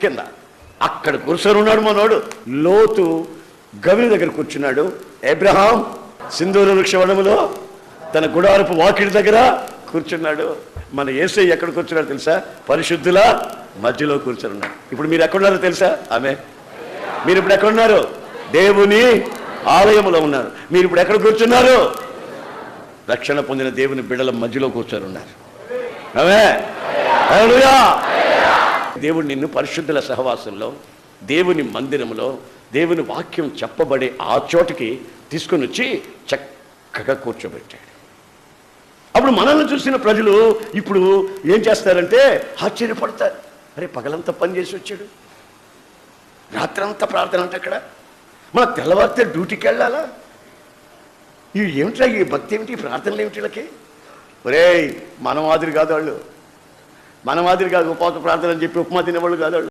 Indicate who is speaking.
Speaker 1: కింద అక్కడ కూర్చొని ఉన్నాడు మనోడు. లోతు గవిని దగ్గర కూర్చున్నాడు. అబ్రహాం సింధూర వృక్ష వనములో తన గుడారపు వాకిడి దగ్గర కూర్చున్నాడు. మన యేసయ్య ఎక్కడ కూర్చున్నాడు తెలుసా? పరిశుద్ధుల మధ్యలో కూర్చున్నాడు. ఇప్పుడు మీరు ఎక్కడున్నారో తెలుసా? ఆమె మీరు ఇప్పుడు ఎక్కడున్నారు? దేవుని ఆలయంలో ఉన్నారు. మీరు ఇప్పుడు ఎక్కడ కూర్చున్నారు? రక్షణ పొందిన దేవుని బిడ్డల మధ్యలో కూర్చొని ఉన్నారు. ఆమె హల్లెలూయా. దేవుడు నిన్ను పరిశుద్ధుల సహవాసంలో, దేవుని మందిరంలో, దేవుని వాక్యం చెప్పబడే ఆ చోటికి తీసుకొని వచ్చి చక్కగా కూర్చోబెట్టాడు. అప్పుడు మనల్ని చూసిన ప్రజలు ఇప్పుడు ఏం చేస్తారంటే ఆశ్చర్యపడతారు. అరే, పగలంతా పని చేసి వచ్చాడు, రాత్రంతా ప్రార్థన అంటే అక్కడ, మన తెల్లవారితే డ్యూటీకి వెళ్ళాలా? ఇవి ఏమిట్రా, ఈ భక్తి ఏమిటి, ప్రార్థనలు ఏమిటి వీళ్ళకి? ఒరే, మన మాదిరి కాదు వాళ్ళు, మన మాదిరి కాదు ఉపవాస ప్రార్థన అని చెప్పి ఉప్మా తినేవాళ్ళు కాదు వాళ్ళు.